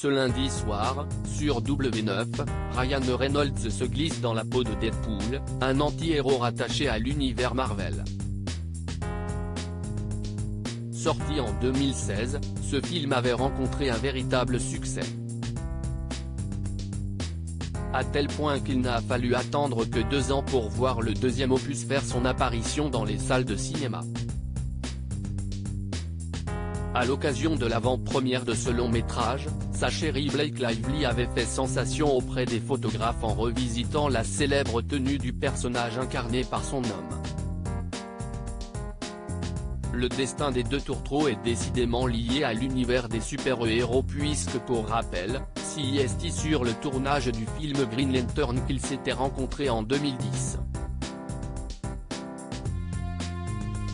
Ce lundi soir, sur W9, Ryan Reynolds se glisse dans la peau de Deadpool, un anti-héros rattaché à l'univers Marvel. Sorti en 2016, ce film avait rencontré un véritable succès. À tel point qu'il n'a fallu attendre que 2 ans pour voir le deuxième opus faire son apparition dans les salles de cinéma. À l'occasion de l'avant-première de ce long métrage, sa chérie Blake Lively avait fait sensation auprès des photographes en revisitant la célèbre tenue du personnage incarné par son homme. Le destin des deux tourtereaux est décidément lié à l'univers des super-héros puisque pour rappel, c'est sur le tournage du film Green Lantern qu'ils s'étaient rencontrés en 2010.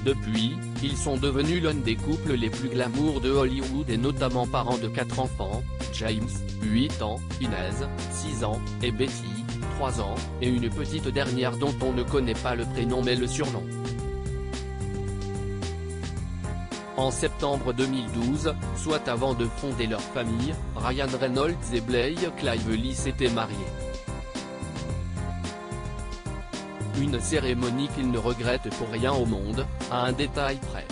Depuis, ils sont devenus l'un des couples les plus glamour de Hollywood et notamment parents de 4 enfants, James, 8 ans, Inez, 6 ans, et Betty, 3 ans, et une petite dernière dont on ne connaît pas le prénom mais le surnom. En septembre 2012, soit avant de fonder leur famille, Ryan Reynolds et Blake Lively s'étaient mariés. Une cérémonie qu'ils ne regrettent pour rien au monde, à un détail près.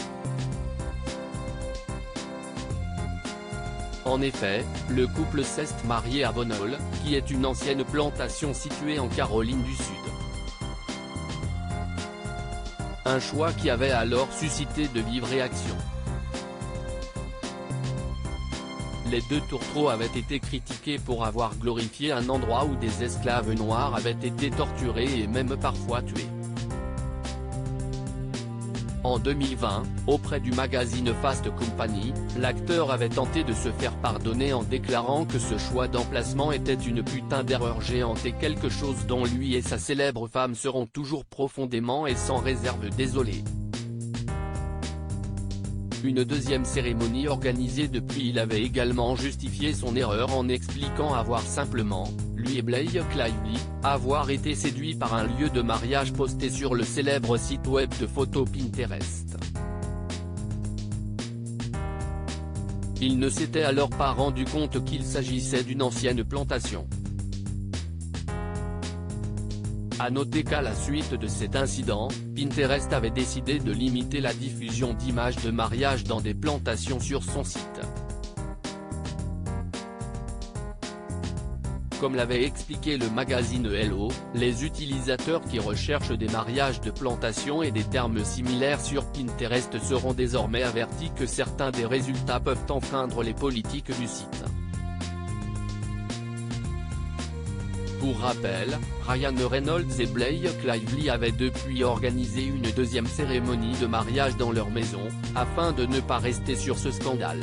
En effet, le couple s'est marié à Bon Hall, qui est une ancienne plantation située en Caroline du Sud. Un choix qui avait alors suscité de vives réactions. Les deux tourtereaux avaient été critiqués pour avoir glorifié un endroit où des esclaves noirs avaient été torturés et même parfois tués. En 2020, auprès du magazine Fast Company, l'acteur avait tenté de se faire pardonner en déclarant que ce choix d'emplacement était une putain d'erreur géante et quelque chose dont lui et sa célèbre femme seront toujours profondément et sans réserve désolés. Une deuxième cérémonie organisée depuis il avait également justifié son erreur en expliquant avoir simplement, lui et Blake Lively, avoir été séduits par un lieu de mariage posté sur le célèbre site web de photos Pinterest. Il ne s'était alors pas rendu compte qu'il s'agissait d'une ancienne plantation. À noter qu'à la suite de cet incident, Pinterest avait décidé de limiter la diffusion d'images de mariage dans des plantations sur son site. Comme l'avait expliqué le magazine Hello, les utilisateurs qui recherchent des mariages de plantation et des termes similaires sur Pinterest seront désormais avertis que certains des résultats peuvent enfreindre les politiques du site. Pour rappel, Ryan Reynolds et Blake Lively avaient depuis organisé une deuxième cérémonie de mariage dans leur maison, afin de ne pas rester sur ce scandale.